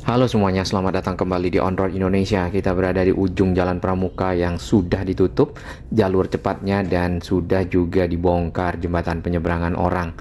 Halo semuanya, selamat datang kembali di On Road Indonesia. Kita berada di ujung Jalan Pramuka yang sudah ditutup jalur cepatnya dan sudah juga dibongkar jembatan penyeberangan orang.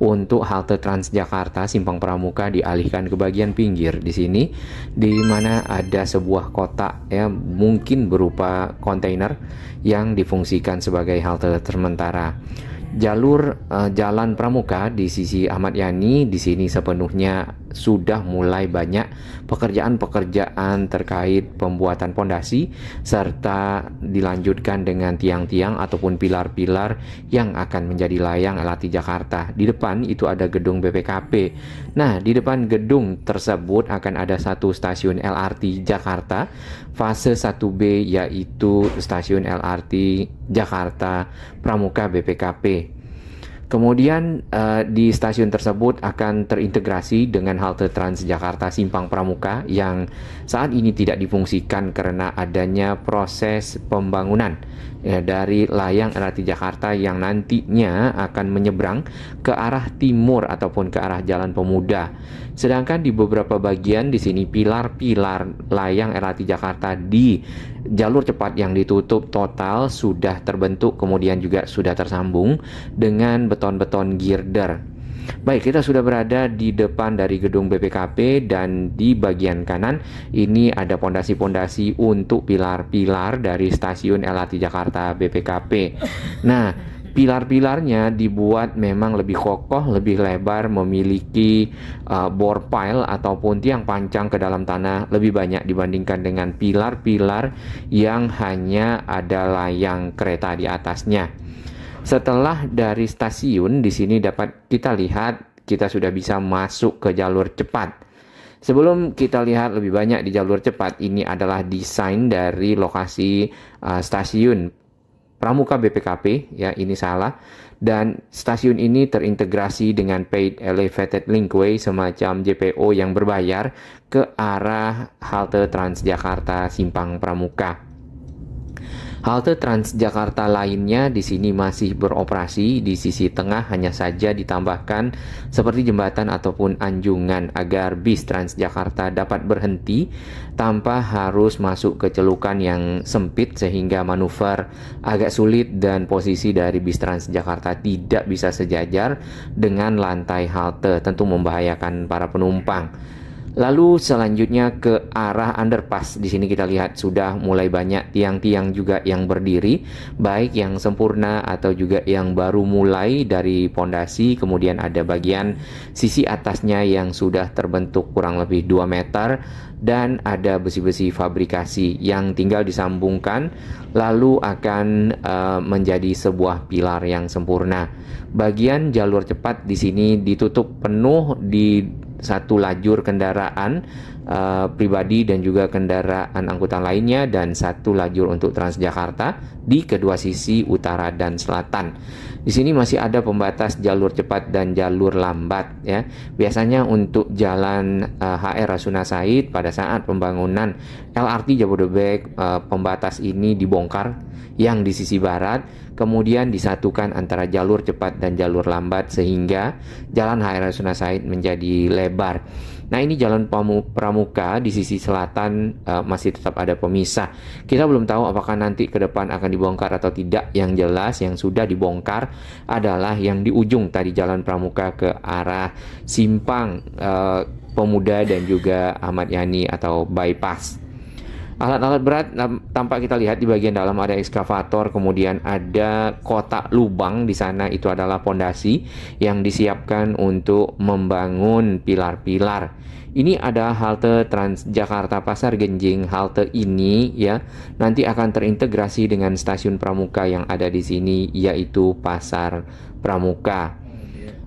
Untuk halte Transjakarta Simpang Pramuka dialihkan ke bagian pinggir di sini, di mana ada sebuah kotak ya, mungkin berupa kontainer yang difungsikan sebagai halte sementara. Jalur Jalan Pramuka di sisi Ahmad Yani di sini sepenuhnya sudah mulai banyak pekerjaan-pekerjaan terkait pembuatan pondasi serta dilanjutkan dengan tiang-tiang ataupun pilar-pilar yang akan menjadi layang LRT Jakarta. Di depan itu ada gedung BPKP. Nah, di depan gedung tersebut akan ada satu stasiun LRT Jakarta fase 1B, yaitu stasiun LRT Jakarta Pramuka BPKP. Kemudian di stasiun tersebut akan terintegrasi dengan halte Transjakarta Simpang Pramuka yang saat ini tidak difungsikan karena adanya proses pembangunan dari layang LRT Jakarta yang nantinya akan menyeberang ke arah timur ataupun ke arah Jalan Pemuda. Sedangkan di beberapa bagian di sini pilar-pilar layang LRT Jakarta di jalur cepat yang ditutup total sudah terbentuk, kemudian juga sudah tersambung dengan beton-beton girder. Baik, kita sudah berada di depan dari gedung BPKP dan di bagian kanan ini ada pondasi-pondasi untuk pilar-pilar dari stasiun LRT Jakarta BPKP. Nah, pilar-pilarnya dibuat memang lebih kokoh, lebih lebar, memiliki bore pile ataupun tiang pancang ke dalam tanah lebih banyak dibandingkan dengan pilar-pilar yang hanya ada layang kereta di atasnya. Setelah dari stasiun di sini dapat kita lihat kita sudah bisa masuk ke jalur cepat. Sebelum kita lihat lebih banyak di jalur cepat, ini adalah desain dari lokasi stasiun Pramuka BPKP, ya ini salah. Dan stasiun ini terintegrasi dengan Paid Elevated Linkway semacam JPO yang berbayar ke arah halte Transjakarta Simpang Pramuka. Halte Transjakarta lainnya di sini masih beroperasi, di sisi tengah hanya saja ditambahkan seperti jembatan ataupun anjungan agar bis Transjakarta dapat berhenti tanpa harus masuk ke celukan yang sempit sehingga manuver agak sulit dan posisi dari bis Transjakarta tidak bisa sejajar dengan lantai halte, tentu membahayakan para penumpang. Lalu selanjutnya ke arah underpass. Di sini kita lihat sudah mulai banyak tiang-tiang juga yang berdiri, baik yang sempurna atau juga yang baru mulai dari pondasi. Kemudian ada bagian sisi atasnya yang sudah terbentuk kurang lebih 2 meter dan ada besi-besi fabrikasi yang tinggal disambungkan lalu akan menjadi sebuah pilar yang sempurna. Bagian jalur cepat di sini ditutup penuh di satu lajur kendaraan pribadi dan juga kendaraan angkutan lainnya dan satu lajur untuk Transjakarta di kedua sisi utara dan selatan. Di sini masih ada pembatas jalur cepat dan jalur lambat ya. Biasanya untuk jalan HR Rasuna Said pada saat pembangunan LRT Jabodebek pembatas ini dibongkar yang di sisi barat, kemudian disatukan antara jalur cepat dan jalur lambat sehingga jalan HR Rasuna Said menjadi lebar. Nah, ini jalan Pramuka di sisi selatan masih tetap ada pemisah. Kita belum tahu apakah nanti ke depan akan dibongkar atau tidak. Yang jelas yang sudah dibongkar adalah yang di ujung tadi jalan Pramuka ke arah Simpang Pemuda dan juga Ahmad Yani atau bypass. Alat-alat berat tampak kita lihat di bagian dalam ada ekskavator, kemudian ada kotak lubang di sana, itu adalah pondasi yang disiapkan untuk membangun pilar-pilar. Ini ada halte Transjakarta Pasar Genjing. Halte ini ya nanti akan terintegrasi dengan stasiun Pramuka yang ada di sini yaitu Pasar Pramuka.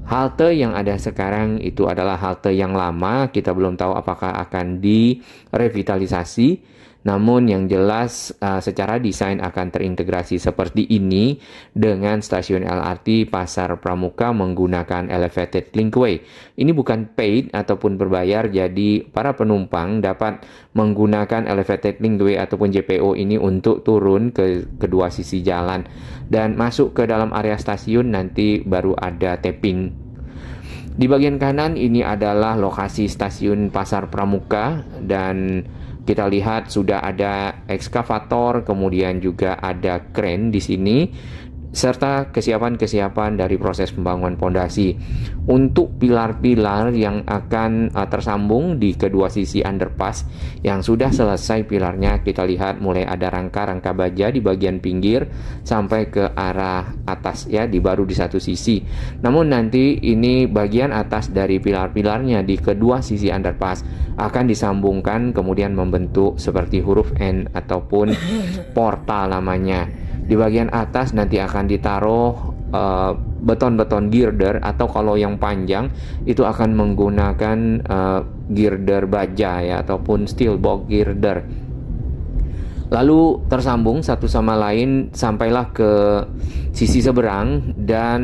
Halte yang ada sekarang itu adalah halte yang lama, kita belum tahu apakah akan direvitalisasi. Namun yang jelas secara desain akan terintegrasi seperti ini dengan stasiun LRT Pasar Pramuka menggunakan Elevated Linkway. Ini bukan paid ataupun berbayar, jadi para penumpang dapat menggunakan Elevated Linkway ataupun JPO ini untuk turun ke kedua sisi jalan dan masuk ke dalam area stasiun nanti baru ada tapping. Di bagian kanan ini adalah lokasi stasiun Pasar Pramuka, dan kita lihat sudah ada ekskavator, kemudian juga ada kren di sini, serta kesiapan-kesiapan dari proses pembangunan pondasi untuk pilar-pilar yang akan tersambung di kedua sisi underpass yang sudah selesai pilarnya. Kita lihat mulai ada rangka-rangka baja di bagian pinggir sampai ke arah atas ya, baru di satu sisi. Namun nanti ini bagian atas dari pilar-pilarnya di kedua sisi underpass akan disambungkan kemudian membentuk seperti huruf N ataupun portal namanya. Di bagian atas nanti akan ditaruh beton-beton girder, atau kalau yang panjang itu akan menggunakan girder baja ya, ataupun steel box girder. Lalu tersambung satu sama lain sampailah ke sisi seberang dan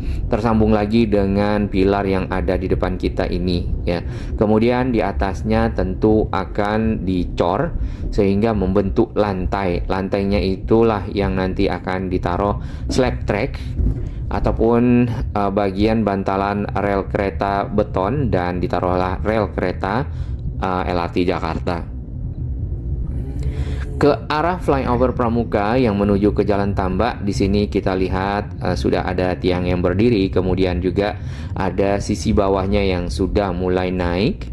tersambung lagi dengan pilar yang ada di depan kita ini ya. Kemudian di atasnya tentu akan dicor sehingga membentuk lantai. Lantainya itulah yang nanti akan ditaruh slab track ataupun bagian bantalan rel kereta beton, dan ditaruhlah rel kereta LRT Jakarta. Ke arah flyover Pramuka yang menuju ke Jalan Tambak, di sini kita lihat sudah ada tiang yang berdiri, kemudian juga ada sisi bawahnya yang sudah mulai naik.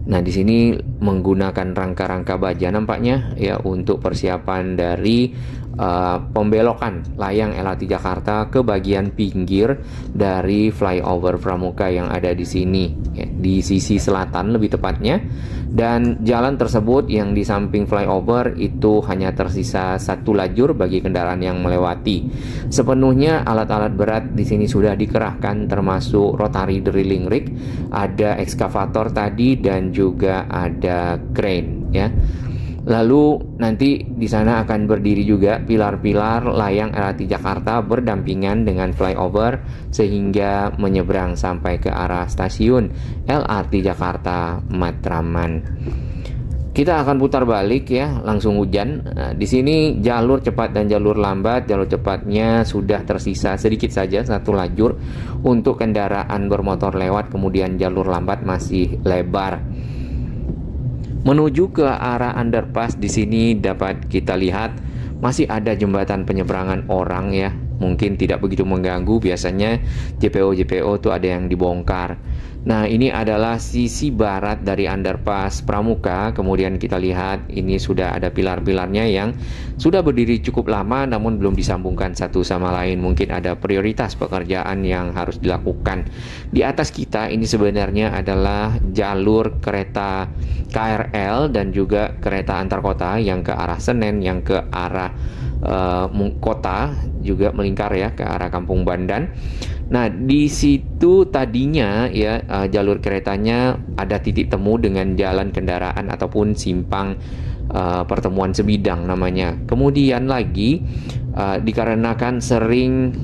Nah, di sini menggunakan rangka-rangka baja nampaknya ya untuk persiapan dari pembelokan layang LRT Jakarta ke bagian pinggir dari flyover Pramuka yang ada di sini ya, di sisi selatan lebih tepatnya. Dan jalan tersebut yang di samping flyover itu hanya tersisa satu lajur bagi kendaraan yang melewati. Sepenuhnya alat-alat berat di sini sudah dikerahkan, termasuk rotary drilling rig, ada ekskavator tadi, dan juga ada crane ya. Lalu nanti di sana akan berdiri juga pilar-pilar layang LRT Jakarta berdampingan dengan flyover sehingga menyeberang sampai ke arah stasiun LRT Jakarta Matraman. Kita akan putar balik ya, langsung hujan. Nah, di sini jalur cepat dan jalur lambat. Jalur cepatnya sudah tersisa sedikit saja satu lajur untuk kendaraan bermotor lewat, kemudian jalur lambat masih lebar. Menuju ke arah underpass di sini dapat kita lihat masih ada jembatan penyeberangan orang ya. Mungkin tidak begitu mengganggu, biasanya JPO itu ada yang dibongkar. Nah, ini adalah sisi barat dari underpass Pramuka. Kemudian kita lihat ini sudah ada pilar-pilarnya yang sudah berdiri cukup lama namun belum disambungkan satu sama lain. Mungkin ada prioritas pekerjaan yang harus dilakukan. Di atas kita ini sebenarnya adalah jalur kereta KRL dan juga kereta antar kota yang ke arah Senen, yang ke arah kota, juga melingkar ya ke arah Kampung Bandan. Nah, di situ tadinya ya jalur keretanya ada titik temu dengan jalan kendaraan ataupun simpang pertemuan sebidang namanya. Kemudian lagi dikarenakan sering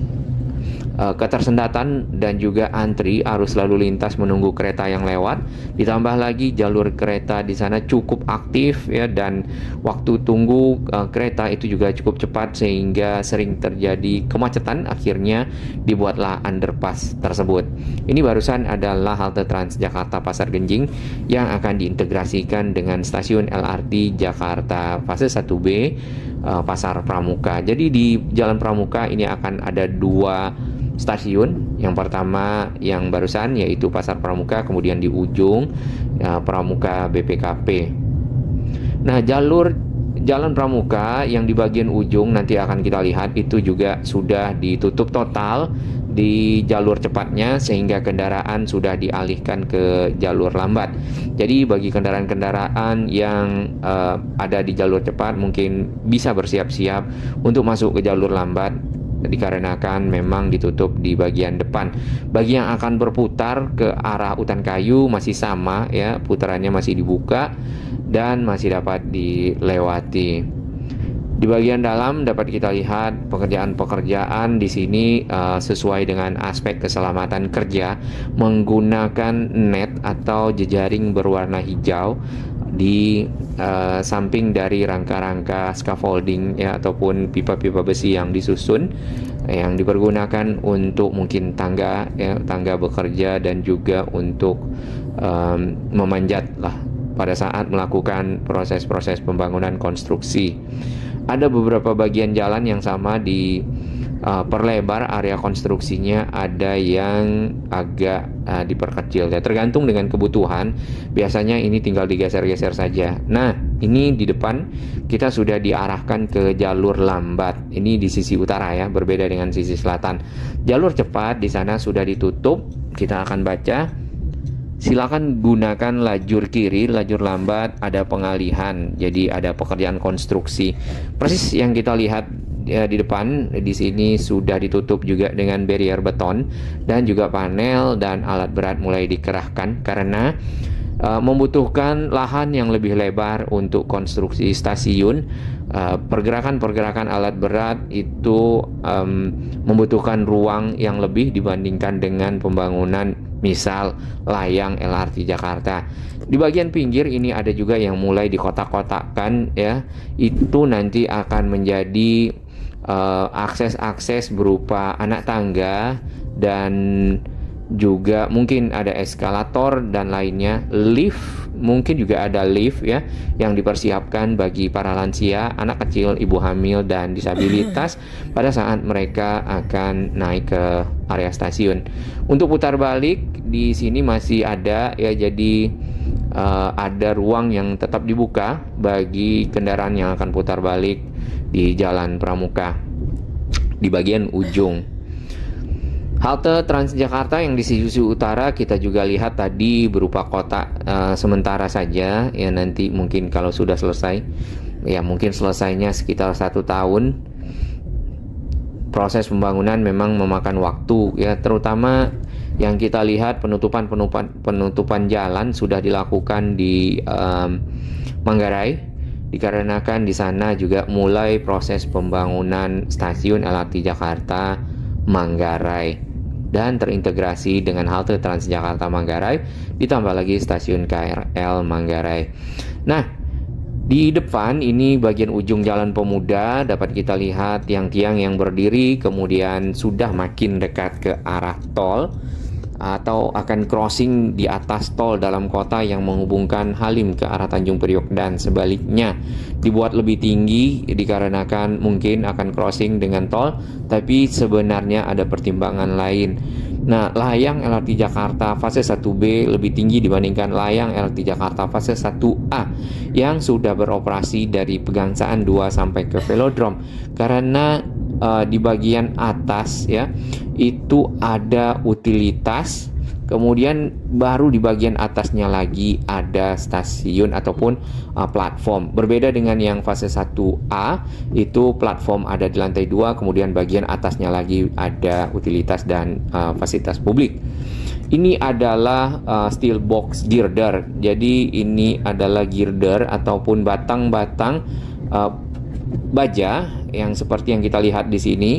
ketersendatan dan juga antri arus lalu lintas menunggu kereta yang lewat, ditambah lagi jalur kereta di sana cukup aktif ya, dan waktu tunggu kereta itu juga cukup cepat sehingga sering terjadi kemacetan. Akhirnya dibuatlah underpass tersebut. Ini barusan adalah halte Transjakarta Pasar Genjing yang akan diintegrasikan dengan stasiun LRT Jakarta fase 1B Pasar Pramuka. Jadi di Jalan Pramuka ini akan ada dua stasiun. Yang pertama yang barusan yaitu Pasar Pramuka, kemudian di ujung Pramuka BPKP. Nah, Jalan Pramuka yang di bagian ujung nanti akan kita lihat itu juga sudah ditutup total di jalur cepatnya sehingga kendaraan sudah dialihkan ke jalur lambat. Jadi bagi kendaraan-kendaraan yang ada di jalur cepat mungkin bisa bersiap-siap untuk masuk ke jalur lambat, dikarenakan memang ditutup di bagian depan. Bagi yang akan berputar ke arah Utan Kayu masih sama ya, putarannya masih dibuka dan masih dapat dilewati. Di bagian dalam dapat kita lihat pekerjaan-pekerjaan di sini sesuai dengan aspek keselamatan kerja menggunakan net atau jejaring berwarna hijau di samping dari rangka-rangka scaffolding ya, ataupun pipa-pipa besi yang disusun yang dipergunakan untuk mungkin tangga, ya, tangga bekerja dan juga untuk memanjat lah pada saat melakukan proses-proses pembangunan konstruksi. Ada beberapa bagian jalan yang sama di perlebar area konstruksinya, ada yang agak diperkecil ya, tergantung dengan kebutuhan. Biasanya ini tinggal digeser-geser saja. Nah, ini di depan kita sudah diarahkan ke jalur lambat. Ini di sisi utara ya, berbeda dengan sisi selatan. Jalur cepat di sana sudah ditutup. Kita akan baca. Silakan gunakan lajur kiri, lajur lambat, ada pengalihan. Jadi ada pekerjaan konstruksi. Persis yang kita lihat ya, di depan di sini sudah ditutup juga dengan barrier beton, dan juga panel dan alat berat mulai dikerahkan karena membutuhkan lahan yang lebih lebar untuk konstruksi stasiun. Pergerakan-pergerakan alat berat itu membutuhkan ruang yang lebih dibandingkan dengan pembangunan misal layang LRT Jakarta. Di bagian pinggir ini ada juga yang mulai dikotak-kotakkan ya. Itu nanti akan menjadi akses-akses berupa anak tangga, dan juga mungkin ada eskalator dan lainnya, lift, mungkin juga ada lift ya yang dipersiapkan bagi para lansia, anak kecil, ibu hamil dan disabilitas pada saat mereka akan naik ke area stasiun. Untuk putar balik di sini masih ada ya, jadi ada ruang yang tetap dibuka bagi kendaraan yang akan putar balik di Jalan Pramuka di bagian ujung. Halte Transjakarta yang di sisi utara kita juga lihat tadi berupa kotak sementara saja ya, nanti mungkin kalau sudah selesai ya, mungkin selesainya sekitar 1 tahun. Proses pembangunan memang memakan waktu ya, terutama yang kita lihat penutupan jalan sudah dilakukan di Manggarai, dikarenakan di sana juga mulai proses pembangunan stasiun LRT Jakarta Manggarai dan terintegrasi dengan halte Transjakarta Manggarai, ditambah lagi stasiun KRL Manggarai. Nah, di depan ini bagian ujung Jalan Pemuda dapat kita lihat tiang-tiang yang berdiri, kemudian sudah makin dekat ke arah tol atau akan crossing di atas tol dalam kota yang menghubungkan Halim ke arah Tanjung Priok dan sebaliknya. Dibuat lebih tinggi dikarenakan mungkin akan crossing dengan tol, tapi sebenarnya ada pertimbangan lain. Nah, layang LRT Jakarta fase 1B lebih tinggi dibandingkan layang LRT Jakarta fase 1A yang sudah beroperasi dari Pegangsaan 2 sampai ke Velodrome, karena di bagian atas ya itu ada utilitas, kemudian baru di bagian atasnya lagi ada stasiun ataupun platform. Berbeda dengan yang fase 1A, itu platform ada di lantai 2, kemudian bagian atasnya lagi ada utilitas dan fasilitas publik. Ini adalah steel box girder. Jadi ini adalah girder ataupun batang-batang baja yang seperti yang kita lihat di sini,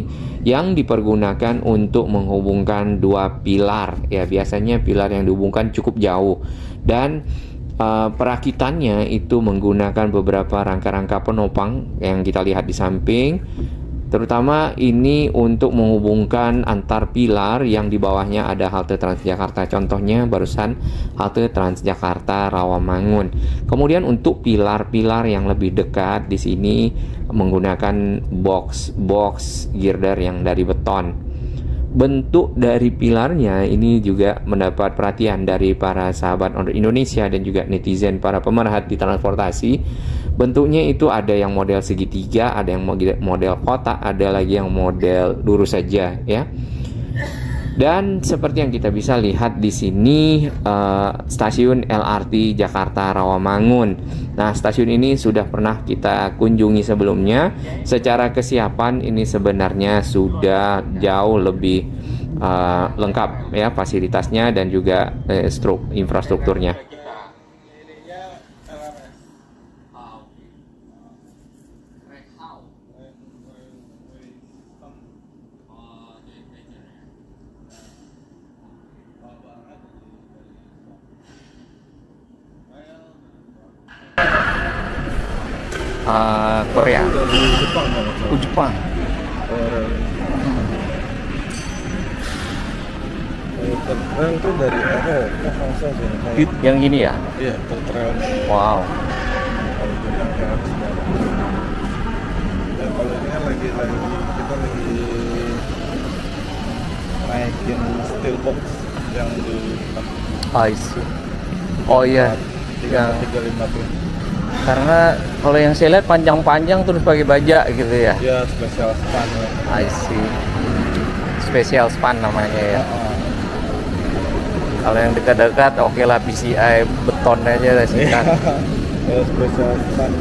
yang dipergunakan untuk menghubungkan dua pilar ya. Biasanya pilar yang dihubungkan cukup jauh, dan perakitannya itu menggunakan beberapa rangka-rangka penopang yang kita lihat di samping. Terutama ini untuk menghubungkan antar pilar yang di bawahnya ada halte Transjakarta. Contohnya barusan halte Transjakarta Rawamangun. Kemudian untuk pilar-pilar yang lebih dekat di sini menggunakan box girder yang dari beton. Bentuk dari pilarnya ini juga mendapat perhatian dari para sahabat Indonesia dan juga netizen, para pemerhati transportasi. Bentuknya itu ada yang model segitiga, ada yang model kotak, ada lagi yang model lurus saja ya. Dan seperti yang kita bisa lihat di sini stasiun LRT Jakarta Rawamangun. Nah, stasiun ini sudah pernah kita kunjungi sebelumnya. Secara kesiapan ini sebenarnya sudah jauh lebih lengkap ya fasilitasnya dan juga infrastrukturnya. Korea, Jepang. Rel itu dari Eropa masa sih. Yang gini ya? Iya, rel. Wow. Kalau itu pakai harus banget. Dan kalau ini kan lagi kita lagi naikin steel box yang di I see. Oh iya. Yang 35 tuh. karena kalau yang saya lihat panjang-panjang terus pakai baja gitu ya. Ya spesial span ya. I see. Special span namanya ya. Kalau yang dekat-dekat oke lah PCI beton aja lah singkat. Ya spesial span.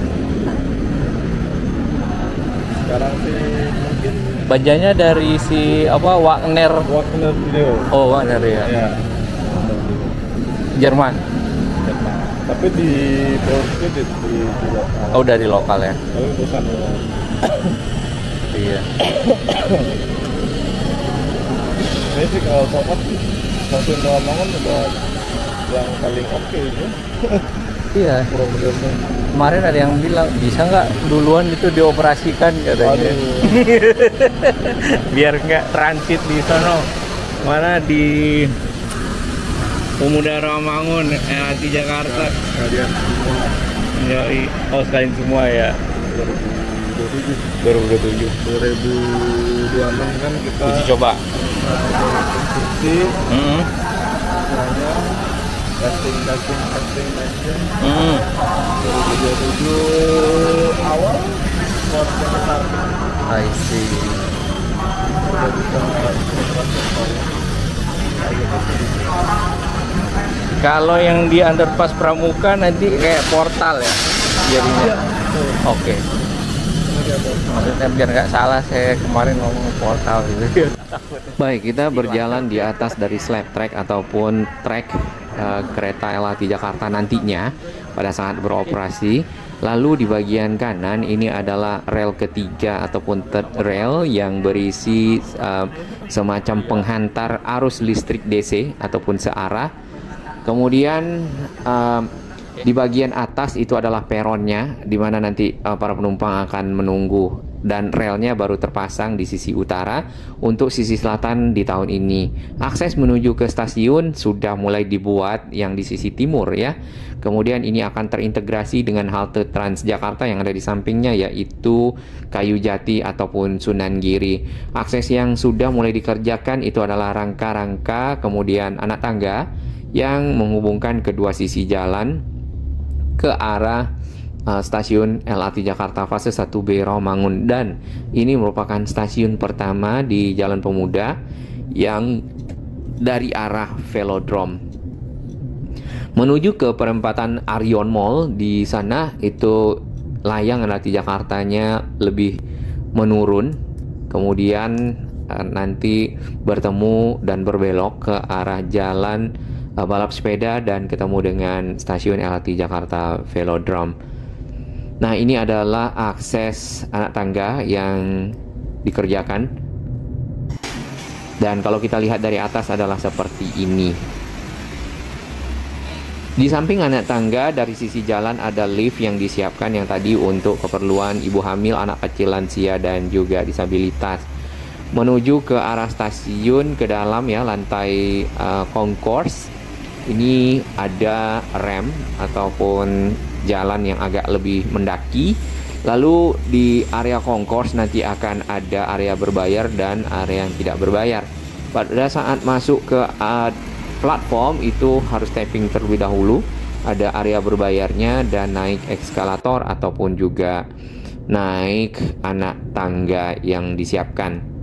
Sekarang sih mungkin Bajanya dari si apa Wagner. Wagner Video. Oh Wagner ya. Ya. Jerman. Tapi di produksi di lokal. Oh dari lokal ya. Tapi bukan Iya. ini sih kalau sobat stasiun Rawamangun udah yang paling oke itu Iya. progresnya. Kemarin ada yang bilang bisa nggak duluan itu dioperasikan katanya. Biar nggak transit di sana. Mana di Pemuda Rawamangun, LRT Jakarta. Kalian semua Yoi. Oh sekalian semua ya. 2027. 2026 kan kita Uji coba. konstruksi semuanya testing 2027 awal sportnya besar I see. udah bisa Kalau yang di underpass Pramuka nanti kayak portal ya jadinya. Oke. Maksudnya biar nggak salah saya kemarin ngomong portal gitu. Baik, kita berjalan di atas dari slab track ataupun track kereta LRT Jakarta nantinya pada saat beroperasi. Lalu di bagian kanan ini adalah rel ketiga ataupun third rail yang berisi semacam penghantar arus listrik DC ataupun searah. Kemudian di bagian atas itu adalah peronnya, di mana nanti para penumpang akan menunggu, dan relnya baru terpasang di sisi utara. Untuk sisi selatan di tahun ini, akses menuju ke stasiun sudah mulai dibuat yang di sisi timur ya. Kemudian ini akan terintegrasi dengan halte Transjakarta yang ada di sampingnya, yaitu Kayu Jati ataupun Sunan Giri. Akses yang sudah mulai dikerjakan itu adalah rangka-rangka, kemudian anak tangga yang menghubungkan kedua sisi jalan ke arah stasiun LRT Jakarta fase 1B Rawamangun, dan ini merupakan stasiun pertama di Jalan Pemuda yang dari arah Velodrome menuju ke perempatan Arion Mall. Di sana itu layang LRT Jakartanya lebih menurun, kemudian nanti bertemu dan berbelok ke arah jalan balap sepeda dan ketemu dengan stasiun LRT Jakarta Velodrome. Nah, ini adalah akses anak tangga yang dikerjakan. Dan kalau kita lihat dari atas adalah seperti ini. Di samping anak tangga, dari sisi jalan ada lift yang disiapkan yang tadi untuk keperluan ibu hamil, anak kecil, lansia, dan juga disabilitas. Menuju ke arah stasiun ke dalam ya, lantai concourse. Ini ada rem ataupun jalan yang agak lebih mendaki. Lalu di area concourse nanti akan ada area berbayar dan area yang tidak berbayar. Pada saat masuk ke platform itu harus tapping terlebih dahulu. Ada area berbayarnya dan naik eskalator ataupun juga naik anak tangga yang disiapkan.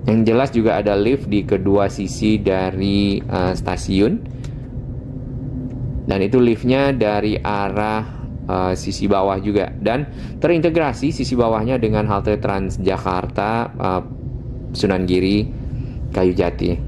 Yang jelas juga ada lift di kedua sisi dari stasiun, dan itu liftnya dari arah sisi bawah juga, dan terintegrasi sisi bawahnya dengan halte Transjakarta Sunan Giri Kayu Jati.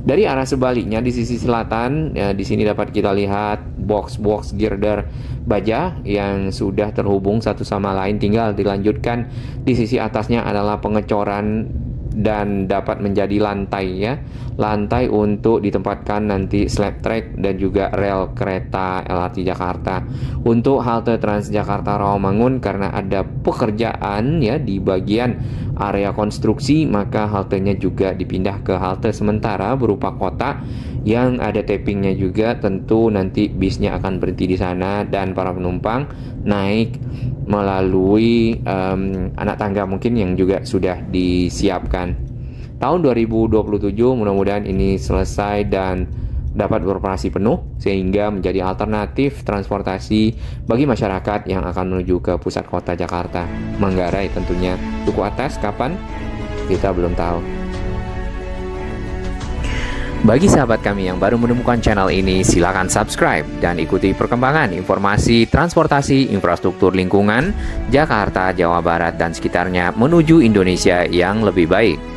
Dari arah sebaliknya di sisi selatan, di sini dapat kita lihat box-box girder baja yang sudah terhubung satu sama lain, tinggal dilanjutkan. Di sisi atasnya adalah pengecoran dan dapat menjadi lantai ya, lantai untuk ditempatkan nanti slab track dan juga rel kereta LRT Jakarta. Untuk halte Transjakarta Rawamangun, karena ada pekerjaan ya di bagian area konstruksi, maka haltenya juga dipindah ke halte sementara berupa kotak yang ada tappingnya juga. Tentu nanti bisnya akan berhenti di sana dan para penumpang naik melalui anak tangga mungkin yang juga sudah disiapkan. Tahun 2027 mudah-mudahan ini selesai dan dapat beroperasi penuh sehingga menjadi alternatif transportasi bagi masyarakat yang akan menuju ke pusat kota Jakarta. Manggarai tentunya. Duku Atas kapan? Kita belum tahu. Bagi sahabat kami yang baru menemukan channel ini, silakan subscribe dan ikuti perkembangan informasi transportasi infrastruktur lingkungan Jakarta, Jawa Barat, dan sekitarnya menuju Indonesia yang lebih baik.